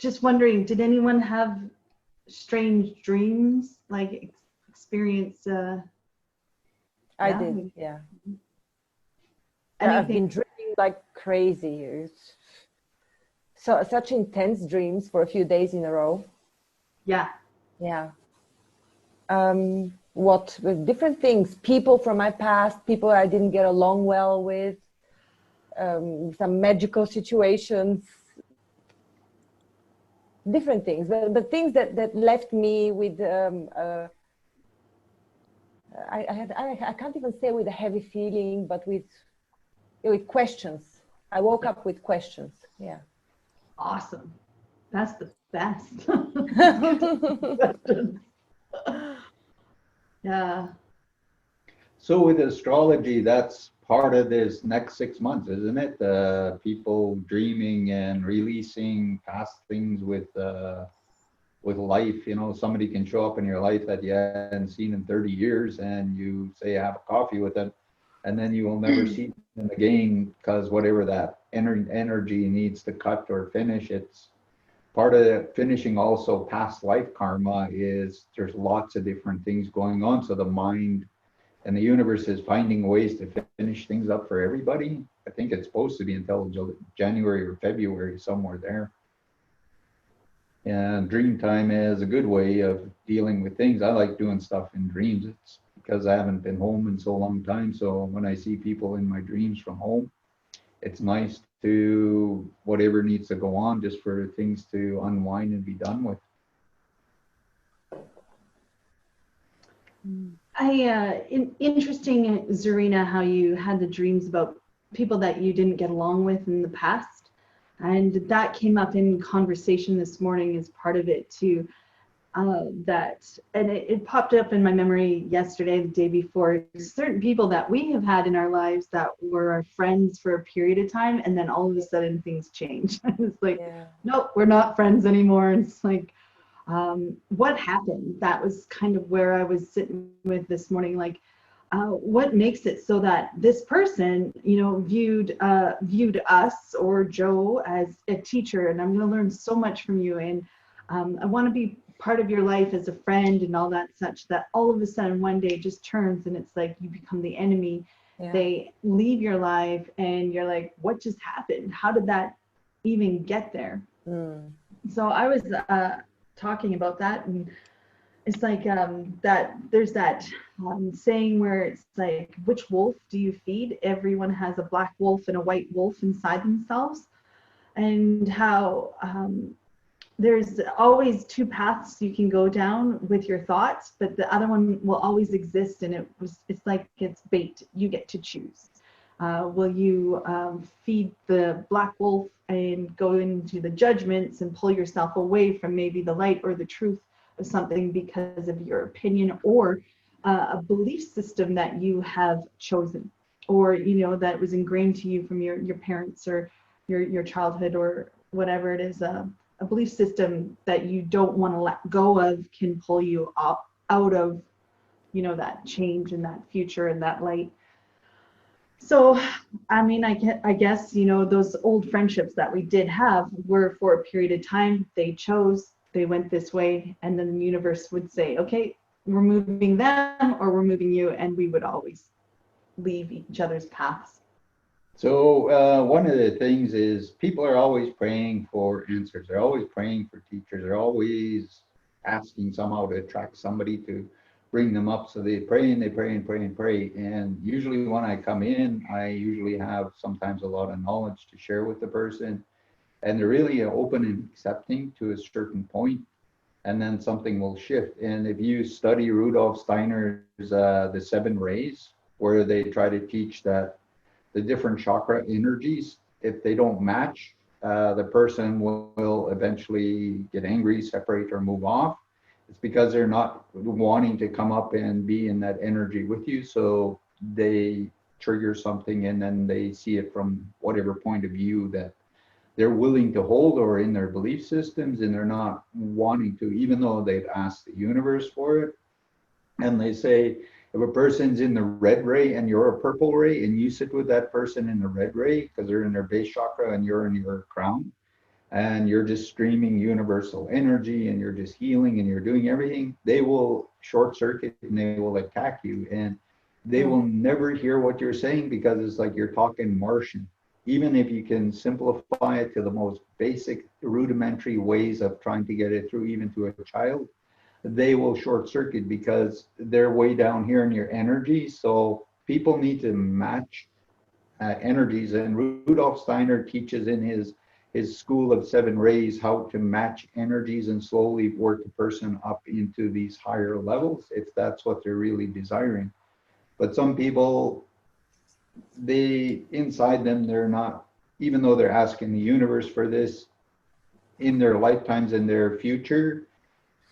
just wondering, did anyone have strange dreams, like experience? I did, yeah. Anything? I've been dreaming like crazy. It's such intense dreams for a few days in a row. Yeah. Yeah. With different things, people from my past, people I didn't get along well with, some magical situations, different things, but things that left me with I can't even say with a heavy feeling, but with questions. I woke up with questions. Yeah. Awesome. That's the best. Yeah. So with astrology, that's part of this next 6 months, isn't it? People dreaming and releasing past things with life. You know, somebody can show up in your life that you hadn't seen in 30 years, and you say have a coffee with them, and then you will never see them again because whatever that energy needs to cut or finish, it's part of finishing. Also, past life karma is there's lots of different things going on. So the mind and the universe is finding ways to finish things up for everybody. I think it's supposed to be until January or February, somewhere there. And dream time is a good way of dealing with things. I like doing stuff in dreams. It's because I haven't been home in so long time. So when I see people in my dreams from home, it's nice to whatever needs to go on, just for things to unwind and be done with. Interesting, Zarina, how you had the dreams about people that you didn't get along with in the past. And that came up in conversation this morning as part of it too. It popped up in my memory yesterday, the day before. Certain people that we have had in our lives that were our friends for a period of time, and then all of a sudden things change. It's like, nope, we're not friends anymore. And it's like, what happened? That was kind of where I was sitting with this morning. Like, what makes it so that this person, you know, viewed us or Joe as a teacher, and I'm going to learn so much from you, and I want to be part of your life as a friend and all that such, that all of a sudden one day just turns and it's like you become the enemy. Yeah. They leave your life and you're like, what just happened? How did that even get there? So I was talking about that, and it's like that there's that saying where it's like, which wolf do you feed? Everyone has a black wolf and a white wolf inside themselves, and how there's always two paths you can go down with your thoughts, but the other one will always exist, and it's like it's bait. You get to choose. Will you feed the black wolf and go into the judgments and pull yourself away from maybe the light or the truth of something because of your opinion or a belief system that you have chosen, or you know that was ingrained to you from your parents or your childhood or whatever it is. A belief system that you don't want to let go of can pull you out of, you know, that change and that future and that light. So, I mean, I guess, you know, those old friendships that we did have were for a period of time. They chose, they went this way, and then the universe would say, okay, we're moving them or we're moving you, and we would always leave each other's paths. So one of the things is people are always praying for answers. They're always praying for teachers. They're always asking somehow to attract somebody to bring them up. So they pray and they pray and pray and pray. And usually when I come in, I usually have sometimes a lot of knowledge to share with the person. And they're really open and accepting to a certain point. And then something will shift. And if you study Rudolf Steiner's The Seven Rays, where they try to teach that the different chakra energies, if they don't match, the person will eventually get angry, separate, or move off. It's because they're not wanting to come up and be in that energy with you. So they trigger something and then they see it from whatever point of view that they're willing to hold or in their belief systems, and they're not wanting to, even though they've asked the universe for it. And they say, if a person's in the red ray and you're a purple ray and you sit with that person in the red ray because they're in their base chakra and you're in your crown, and you're just streaming universal energy and you're just healing and you're doing everything, they will short circuit and they will attack you, and they will never hear what you're saying because it's like you're talking Martian. Even if you can simplify it to the most basic rudimentary ways of trying to get it through even to a child, they will short circuit because they're way down here in your energy. So people need to match energies, and Rudolf Steiner teaches in his school of 7 rays how to match energies and slowly work a person up into these higher levels if that's what they're really desiring. But some people, they inside them, they're not, even though they're asking the universe for this in their lifetimes in their future,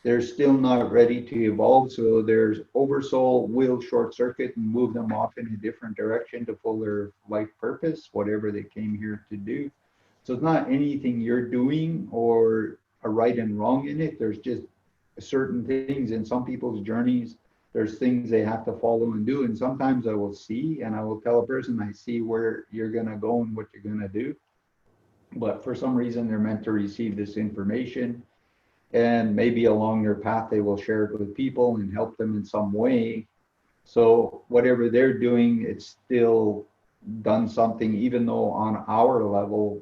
they're still not ready to evolve. So their oversoul will short circuit and move them off in a different direction to full their life purpose, whatever they came here to do. So it's not anything you're doing or a right and wrong in it. There's just certain things in some people's journeys. There's things they have to follow and do. And sometimes I will see, and I will tell a person, I see where you're going to go and what you're going to do. But for some reason, they're meant to receive this information. And maybe along their path, they will share it with people and help them in some way. So whatever they're doing, it's still done something, even though on our level,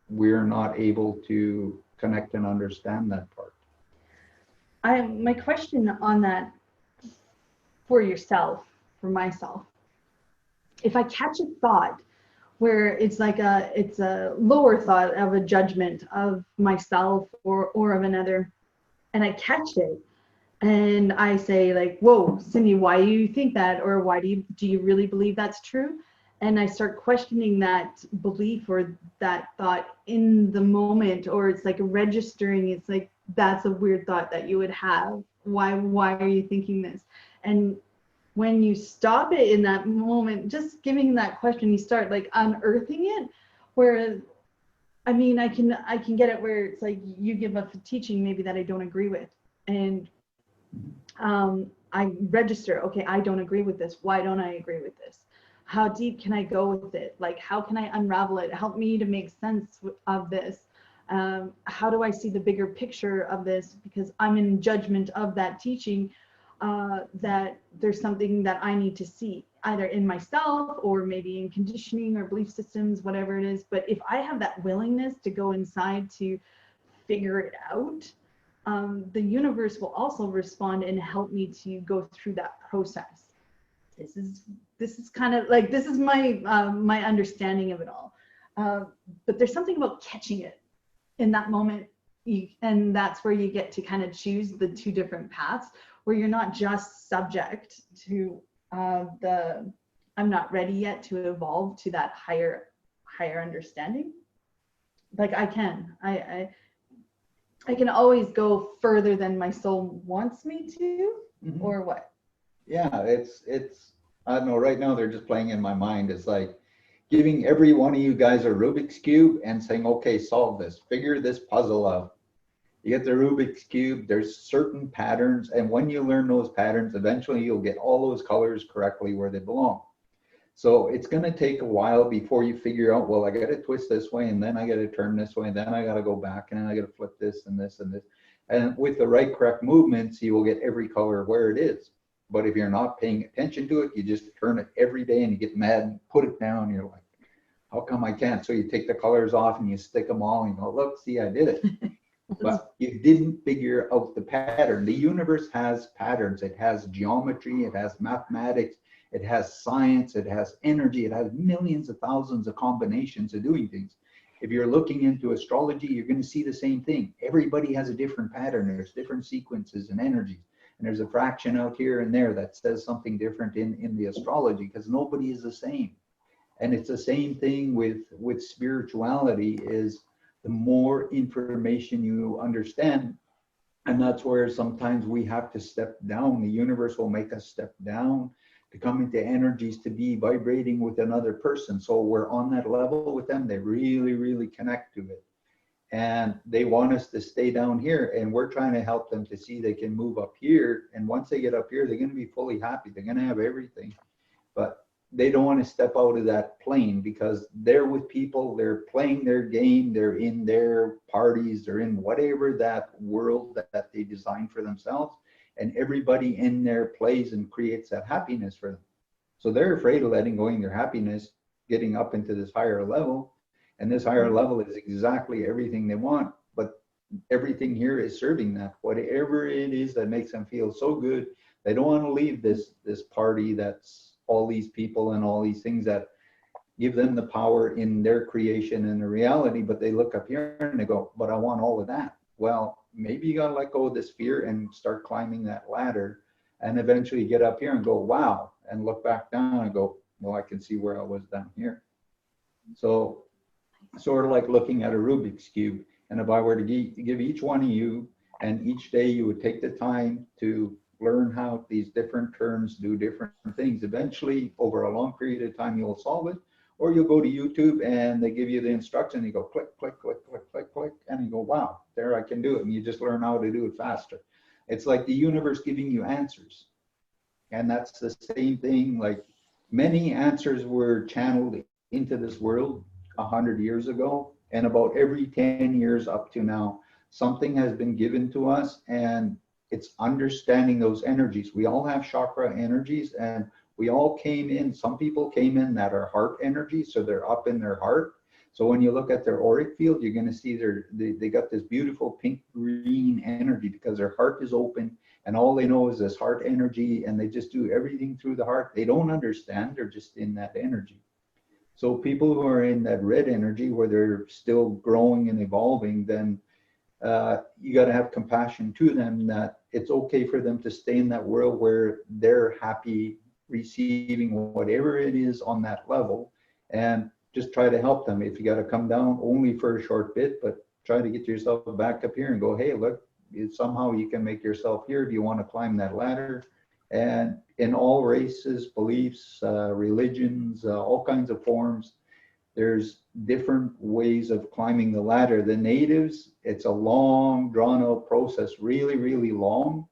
we're not able to connect and understand that part. My question on that for yourself, for myself, if I catch a thought where it's like it's a lower thought of a judgment of myself or of another, and I catch it and I say like, whoa, Cindy, why do you think that? Or why do you really believe that's true? And I start questioning that belief or that thought in the moment, or it's like registering. It's like, that's a weird thought that you would have. Why are you thinking this? And when you stop it in that moment, just giving that question, you start like unearthing it. Where, I mean, I can get it where it's like you give a teaching maybe that I don't agree with, and I register, okay, I don't agree with this. Why don't I agree with this? How deep can I go with it? Like, how can I unravel it? Help me to make sense of this. How do I see the bigger picture of this? Because I'm in judgment of that teaching, that there's something that I need to see, either in myself or maybe in conditioning or belief systems, whatever it is. But if I have that willingness to go inside to figure it out, the universe will also respond and help me to go through that process. This is kind of like, this is my my understanding of it all. But there's something about catching it in that moment, and that's where you get to kind of choose the two different paths, where you're not just subject to I'm not ready yet to evolve to that higher understanding. Like I can always go further than my soul wants me to, or what? Yeah, it's I don't know, right now they're just playing in my mind. It's like giving every one of you guys a Rubik's Cube and saying, okay, solve this, figure this puzzle out. You get the Rubik's Cube, there's certain patterns, and when you learn those patterns, eventually you'll get all those colors correctly where they belong. So it's going to take a while before you figure out, well, I got to twist this way, and then I got to turn this way, and then I got to go back, and then I got to flip this and this and this. And with the right correct movements, you will get every color where it is. But if you're not paying attention to it, you just turn it every day and you get mad and put it down. You're like, how come I can't? So you take the colors off and you stick them all and you go, look, see, I did it. But you didn't figure out the pattern. The universe has patterns. It has geometry, it has mathematics, it has science, it has energy, it has millions of thousands of combinations of doing things. If you're looking into astrology, you're going to see the same thing. Everybody has a different pattern. There's different sequences and energies. And there's a fraction out here and there that says something different in the astrology, because nobody is the same. And it's the same thing with spirituality. Is the more information you understand, and that's where sometimes we have to step down. The universe will make us step down to come into energies, to be vibrating with another person. So we're on that level with them. They really, really connect to it. And they want us to stay down here, and we're trying to help them to see they can move up here. And once they get up here, they're going to be fully happy. They're going to have everything. But they don't want to step out of that plane because they're with people, they're playing their game, they're in their parties, they're in whatever that world that they design for themselves, and everybody in there plays and creates that happiness for them. So they're afraid of letting go of their happiness, getting up into this higher level, and this higher level is exactly everything they want, but everything here is serving that. Whatever it is that makes them feel so good, they don't want to leave this party that's all these people and all these things that give them the power in their creation and their reality, but they look up here and they go, but I want all of that. Well, maybe you got to let go of this fear and start climbing that ladder and eventually get up here and go, wow, and look back down and go, well, I can see where I was down here. So sort of like looking at a Rubik's Cube. And if I were to give each one of you, and each day you would take the time to learn how these different terms do different things, eventually over a long period of time you'll solve it. Or you'll go to YouTube and they give you the instruction, you go click, click, click, click, click, click, and you go, wow, there I can do it. And you just learn how to do it faster. It's like the universe giving you answers. And that's the same thing, like many answers were channeled into this world 100 years ago, and about every 10 years up to now, something has been given to us, and it's understanding those energies. We all have chakra energies, and we all came in, some people came in that are heart energy, so they're up in their heart. So when you look at their auric field, you're going to see they got this beautiful pink green energy because their heart is open, and all they know is this heart energy, and they just do everything through the heart. They don't understand, they're just in that energy. So people who are in that red energy where they're still growing and evolving, then you got to have compassion to them, that it's okay for them to stay in that world where they're happy receiving whatever it is on that level, and just try to help them. If you got to come down only for a short bit, but try to get yourself back up here and go, hey, look, somehow you can make yourself here if you want to climb that ladder. And in all races, beliefs, religions, all kinds of forms, there's different ways of climbing the ladder. The natives, it's a long, drawn out process, really, really long.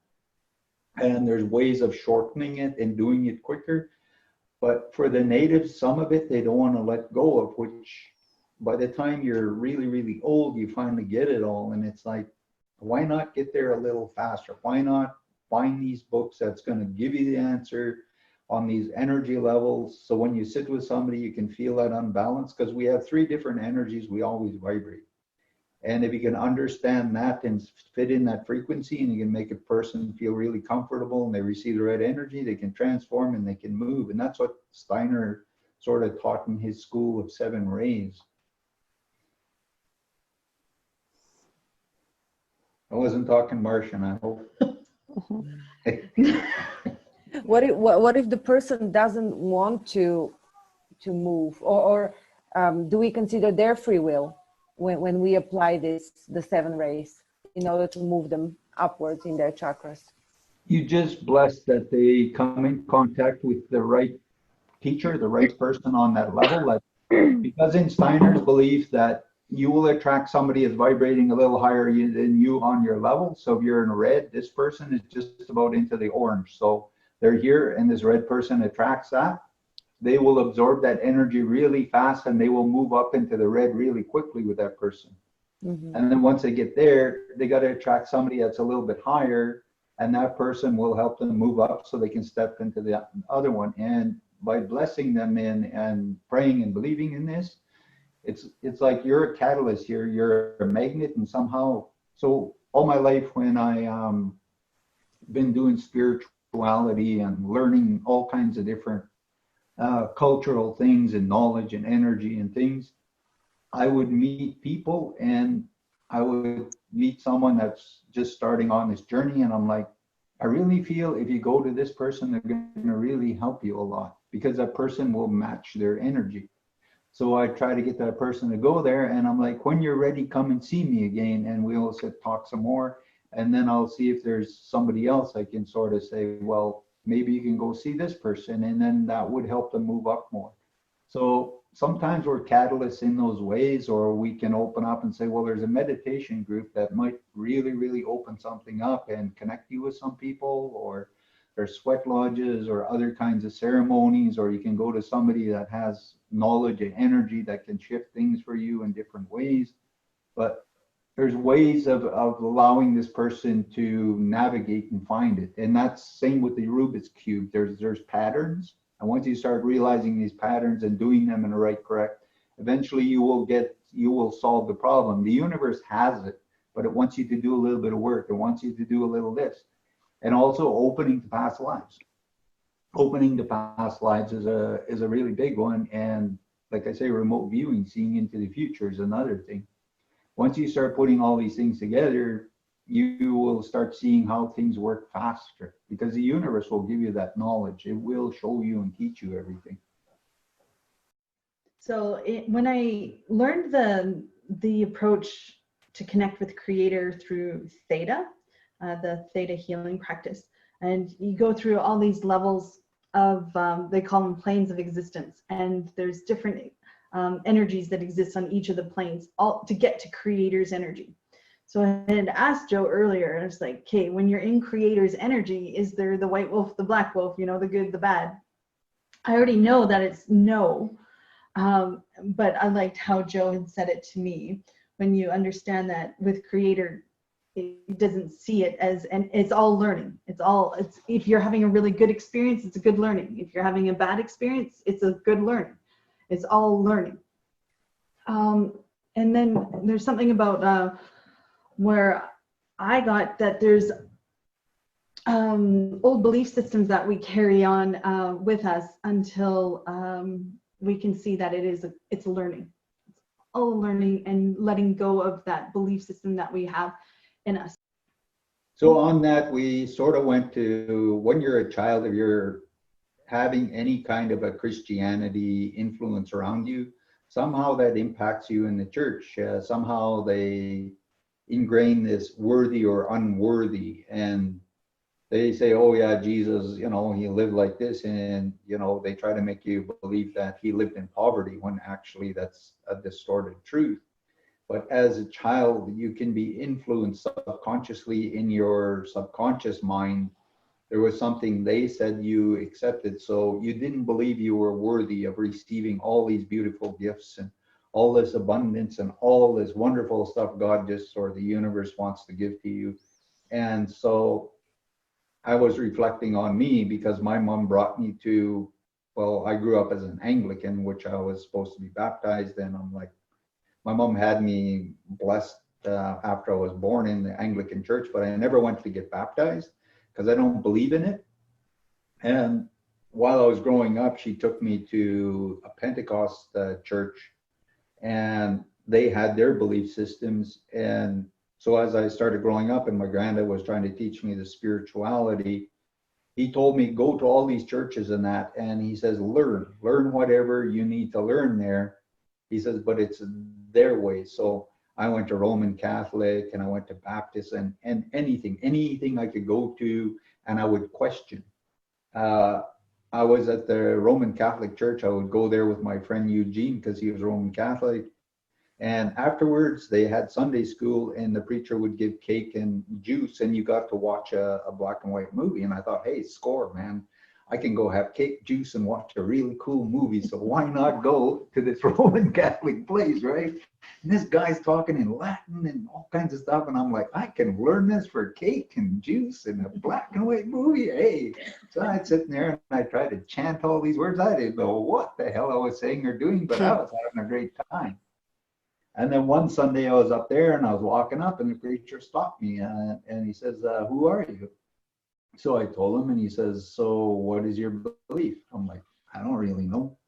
And there's ways of shortening it and doing it quicker. But for the natives, some of it they don't want to let go of, which by the time you're really, really old, you finally get it all. And it's like, why not get there a little faster? Why not find these books that's going to give you the answer on these energy levels? So when you sit with somebody, you can feel that unbalance, because we have 3 different energies we always vibrate. And if you can understand that and fit in that frequency, and you can make a person feel really comfortable and they receive the right energy, they can transform and they can move. And that's what Steiner sort of taught in his school of 7 rays. I wasn't talking Martian, I hope. What if the person doesn't want to move, or do we consider their free will when we apply the 7 rays in order to move them upwards in their chakras? You just bless that they come in contact with the right teacher, the right person on that level. Like, because in Steiner's belief that you will attract somebody that's vibrating a little higher than you on your level. So if you're in red, this person is just about into the orange. So they're here and this red person attracts that. They will absorb that energy really fast and they will move up into the red really quickly with that person. Mm-hmm. And then once they get there, they got to attract somebody that's a little bit higher, and that person will help them move up so they can step into the other one. And by blessing them in and praying and believing in this, it's like you're a catalyst here, you're a magnet, and somehow, so all my life when I been doing spirituality and learning all kinds of different cultural things and knowledge and energy and things, I would meet people and I would meet someone that's just starting on this journey, and I'm like, I really feel if you go to this person, they're going to really help you a lot, because that person will match their energy. So I try to get that person to go there, and I'm like, when you're ready, come and see me again, and we'll sit, talk some more, and then I'll see if there's somebody else I can sort of say, well, maybe you can go see this person, and then that would help them move up more. So sometimes we're catalysts in those ways, or we can open up and say, well, there's a meditation group that might really, really open something up and connect you with some people, or There's sweat lodges or other kinds of ceremonies, or you can go to somebody that has knowledge and energy that can shift things for you in different ways. But there's ways of allowing this person to navigate and find it. And that's same with the Rubiks Cube. There's patterns. And once you start realizing these patterns and doing them in the right correct, eventually you will solve the problem. The universe has it, but it wants you to do a little bit of work. It wants you to do a little this. And also opening to past lives. Opening to past lives is a really big one. And like I say, remote viewing, seeing into the future is another thing. Once you start putting all these things together, you will start seeing how things work faster, because the universe will give you that knowledge. It will show you and teach you everything. So when I learned the approach to connect with Creator through theta, the theta healing practice, and you go through all these levels of, they call them planes of existence, and there's different energies that exist on each of the planes, all to get to Creator's energy. So I had asked Joe earlier, and it's like, okay, when you're in Creator's energy, is there the white wolf, the black wolf, you know, the good, the bad? I already know that it's no, but I liked how Joe had said it to me. When you understand that with Creator, it doesn't see it as, and it's all learning. It's if you're having a really good experience, it's a good learning. If you're having a bad experience, it's a good learning. It's all learning. And then there's something about where I got that there's old belief systems that we carry on with us until we can see that it's learning. It's all learning and letting go of that belief system that we have in us. So on that, we sort of went to, when you're a child, if you're having any kind of a Christianity influence around you, somehow that impacts you in the church. Somehow they ingrain this worthy or unworthy, and they say, oh yeah, Jesus, you know, he lived like this, and you know, they try to make you believe that he lived in poverty, when actually that's a distorted truth. But as a child, you can be influenced subconsciously in your subconscious mind. There was something they said you accepted, so you didn't believe you were worthy of receiving all these beautiful gifts and all this abundance and all this wonderful stuff God just, or the universe wants to give to you. And so I was reflecting on me, because my mom brought me to, well, I grew up as an Anglican, which I was supposed to be baptized, and I'm like, my mom had me blessed after I was born in the Anglican church, but I never went to get baptized because I don't believe in it. And while I was growing up, she took me to a Pentecost church, and they had their belief systems. And so as I started growing up and my granddad was trying to teach me the spirituality, he told me, go to all these churches and that, and he says, learn whatever you need to learn there. He says, but it's their way. So I went to Roman Catholic, and I went to Baptist, and anything I could go to, and I would question. I was at the Roman Catholic Church. I would go there with my friend Eugene, because he was Roman Catholic. And afterwards, they had Sunday school, and the preacher would give cake and juice, and you got to watch a black and white movie. And I thought, hey, score, man. I can go have cake, juice, and watch a really cool movie. So why not go to this Roman Catholic place, right? And this guy's talking in Latin and all kinds of stuff. And I'm like, I can learn this for cake and juice and a black and white movie. Hey, so I'd sit there and I tried to chant all these words. I didn't know what the hell I was saying or doing, but I was having a great time. And then one Sunday I was up there and I was walking up, and the preacher stopped me and he says, who are you? So I told him, and he says, so what is your belief? I'm like, I don't really know.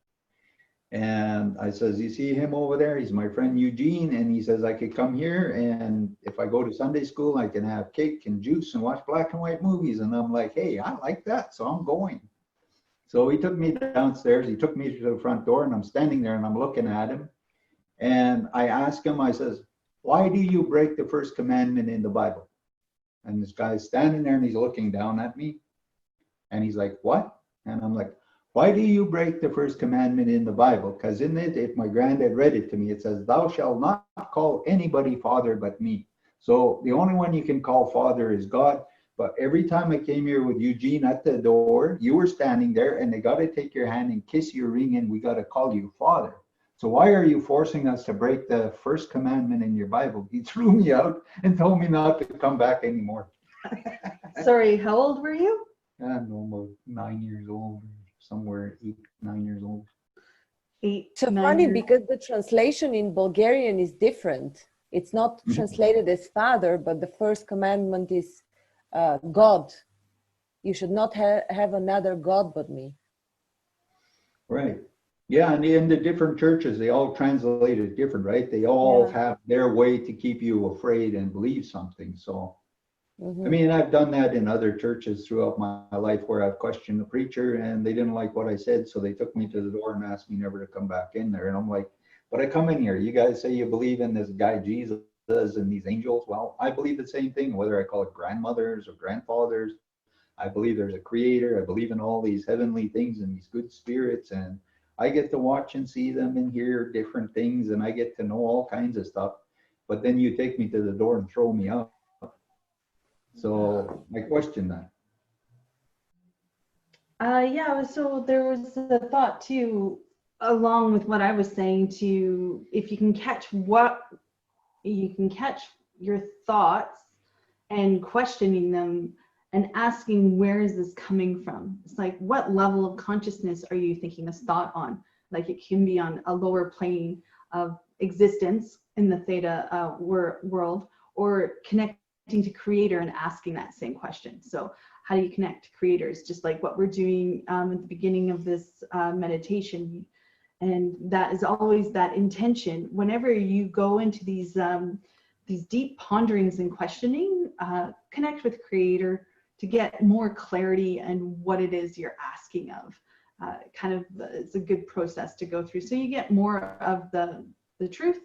And I says, you see him over there? He's my friend Eugene. And he says, I could come here, and if I go to Sunday school, I can have cake and juice and watch black and white movies. And I'm like, hey, I like that, so I'm going. So he took me downstairs. He took me to the front door, and I'm standing there and I'm looking at him. And I asked him, I says, why do you break the first commandment in the Bible? And this guy's standing there and he's looking down at me. And he's like, what? And I'm like, why do you break the first commandment in the Bible? Because in it, if my granddad read it to me, it says, thou shalt not call anybody father but me. So the only one you can call father is God. But every time I came here with Eugene at the door, you were standing there and they got to take your hand and kiss your ring and we got to call you Father. So why are you forcing us to break the first commandment in your Bible? He threw me out and told me not to come back anymore. Sorry, how old were you? I don't know, about 9 years old, somewhere 8, 9 years old. 8, So 9 funny years. because the translation in Bulgarian is different. It's not translated as Father, but the first commandment is God. You should not have another God but me. Right. Yeah, and in the different churches, they all translate it different, right? They all have their way to keep you afraid and believe something. So, I mean, I've done that in other churches throughout my life where I've questioned the preacher and they didn't like what I said. So they took me to the door and asked me never to come back in there. And I'm like, but I come in here. You guys say you believe in this guy, Jesus, and these angels. Well, I believe the same thing, whether I call it grandmothers or grandfathers. I believe there's a creator. I believe in all these heavenly things and these good spirits. And I get to watch and see them and hear different things. And I get to know all kinds of stuff. But then you take me to the door and throw me out. So I question that. Yeah, so there was a thought too, along with what I was saying, to if you can catch your thoughts and questioning them and asking, where is this coming from? It's like, what level of consciousness are you thinking this thought on? Like, it can be on a lower plane of existence in the theta world, or connecting to creator and asking that same question. So how do you connect to creators? Just like what we're doing at the beginning of this meditation. And that is always that intention. Whenever you go into these deep ponderings and questioning, connect with creator to get more clarity and what it is you're asking of. It's a good process to go through. So you get more of the truth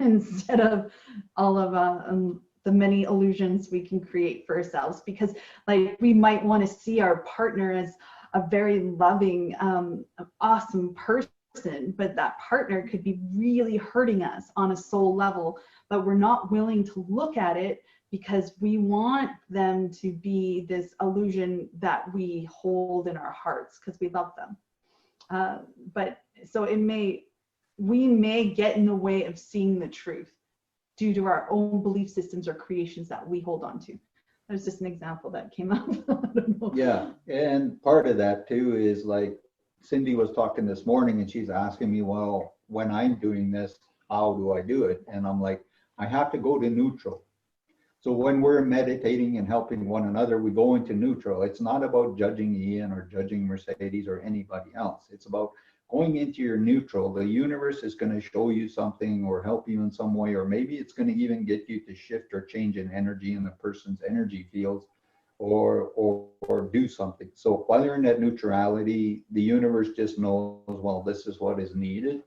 instead of all of the many illusions we can create for ourselves. Because like, we might want to see our partner as a very loving, awesome person, but that partner could be really hurting us on a soul level, but we're not willing to look at it because we want them to be this illusion that we hold in our hearts because we love them. But so we may get in the way of seeing the truth due to our own belief systems or creations that we hold on to. That was just an example that came up. I don't know. Yeah, and part of that too is like Cindy was talking this morning and she's asking me, well, when I'm doing this, how do I do it? And I'm like, I have to go to neutral. So when we're meditating and helping one another, we go into neutral. It's not about judging Ian or judging Mercedes or anybody else. It's about going into your neutral. The universe is going to show you something or help you in some way, or maybe it's going to even get you to shift or change an energy in the person's energy fields, or do something. So while you're in that neutrality, the universe just knows, well, this is what is needed,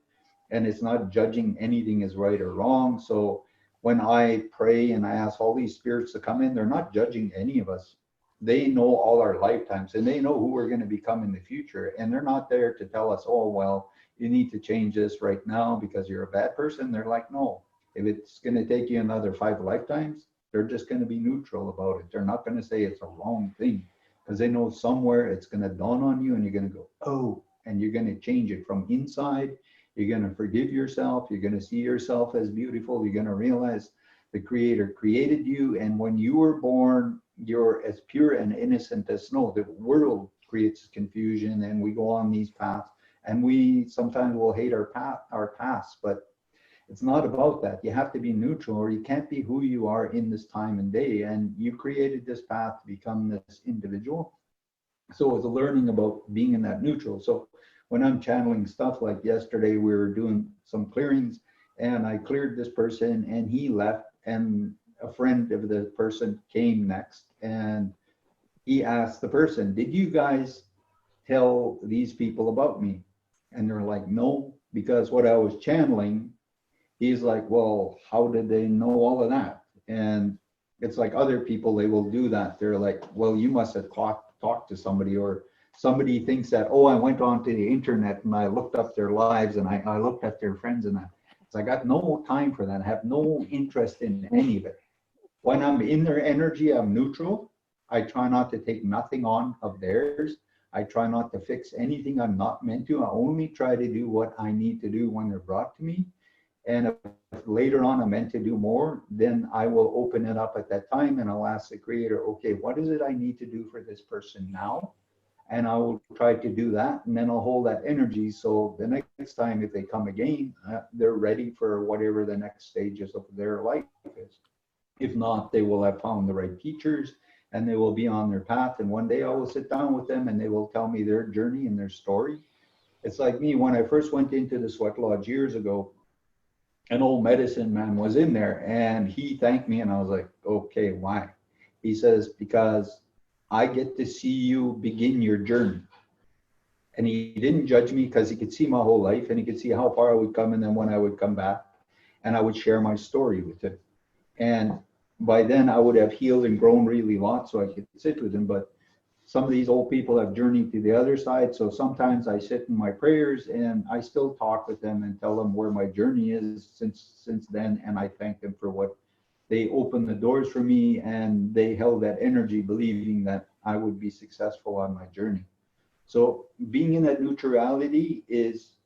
and it's not judging anything as right or wrong. So when I pray and I ask all these spirits to come in, they're not judging any of us. They know all our lifetimes and they know who we're going to become in the future. And they're not there to tell us, oh, well, you need to change this right now because you're a bad person. They're like, no, if it's going to take you another 5 lifetimes, they're just going to be neutral about it. They're not going to say it's a wrong thing because they know somewhere it's going to dawn on you and you're going to go, oh, and you're going to change it from inside. You're going to forgive yourself. You're going to see yourself as beautiful. You're going to realize the Creator created you. And when you were born, you're as pure and innocent as snow. The world creates confusion and we go on these paths and we sometimes will hate our past, but it's not about that. You have to be neutral or you can't be who you are in this time and day. And you created this path to become this individual. So it's a learning about being in that neutral. So when I'm channeling stuff, like yesterday, we were doing some clearings and I cleared this person and he left, and a friend of the person came next and he asked the person, did you guys tell these people about me? And they're like, no, because what I was channeling, he's like, well, how did they know all of that? And it's like other people, they will do that. They're like, well, you must have talked to somebody, or somebody thinks that, oh, I went onto the internet and I looked up their lives and I looked at their friends and that. So I got no time for that. I have no interest in any of it. When I'm in their energy, I'm neutral. I try not to take nothing on of theirs. I try not to fix anything I'm not meant to. I only try to do what I need to do when they're brought to me. And if later on I'm meant to do more, then I will open it up at that time and I'll ask the creator, okay, what is it I need to do for this person now? And I will try to do that, and then I'll hold that energy. So the next time, if they come again, they're ready for whatever the next stages of their life is. If not, they will have found the right teachers and they will be on their path. And one day I will sit down with them and they will tell me their journey and their story. It's like me, when I first went into the sweat lodge years ago, an old medicine man was in there and he thanked me and I was like, okay, why? He says, because I get to see you begin your journey. And he didn't judge me because he could see my whole life and he could see how far I would come and then when I would come back and I would share my story with him. And by then I would have healed and grown really a lot so I could sit with him. But some of these old people have journeyed to the other side. So sometimes I sit in my prayers and I still talk with them and tell them where my journey is since then. And I thank them for what they opened the doors for me and they held that energy believing that I would be successful on my journey. So being in that neutrality is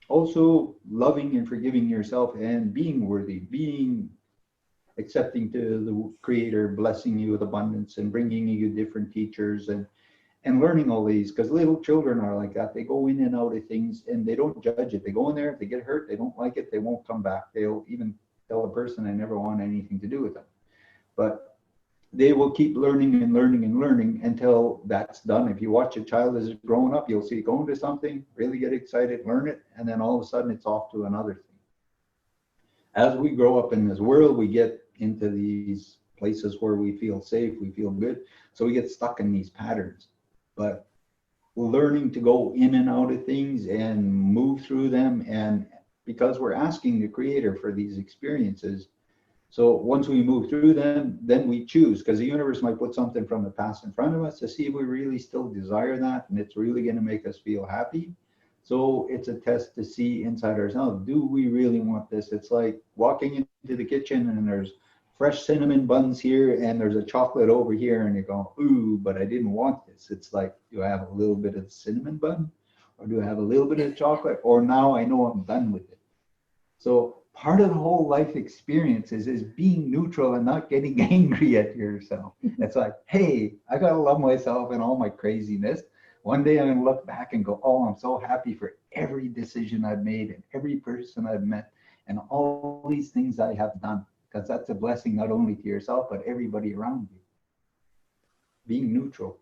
also loving and forgiving yourself and being worthy, being accepting to the creator, blessing you with abundance and bringing you different teachers and learning all these, because little children are like that. They go in and out of things and they don't judge it. They go in there, if they get hurt, they don't like it, they won't come back. They'll even tell a person I never want anything to do with them. But they will keep learning and learning and learning until that's done. If you watch a child as it's growing up, you'll see it going to something, really get excited, learn it, and then all of a sudden it's off to another thing. As we grow up in this world, we get into these places where we feel safe, we feel good. So we get stuck in these patterns. But learning to go in and out of things and move through them, and because we're asking the creator for these experiences, so once we move through them, then we choose, because the universe might put something from the past in front of us to see if we really still desire that and it's really going to make us feel happy. So it's a test to see inside ourselves, do we really want this? It's like walking into the kitchen and there's fresh cinnamon buns here and there's a chocolate over here and you go, ooh, but I didn't want this. It's like, do I have a little bit of cinnamon bun or do I have a little bit of chocolate, or now I know I'm done with it? So part of the whole life experience is being neutral and not getting angry at yourself. It's like, hey, I gotta love myself and all my craziness. One day I'm gonna look back and go, oh, I'm so happy for every decision I've made and every person I've met and all these things I have done, because that's a blessing not only to yourself, but everybody around you. Being neutral.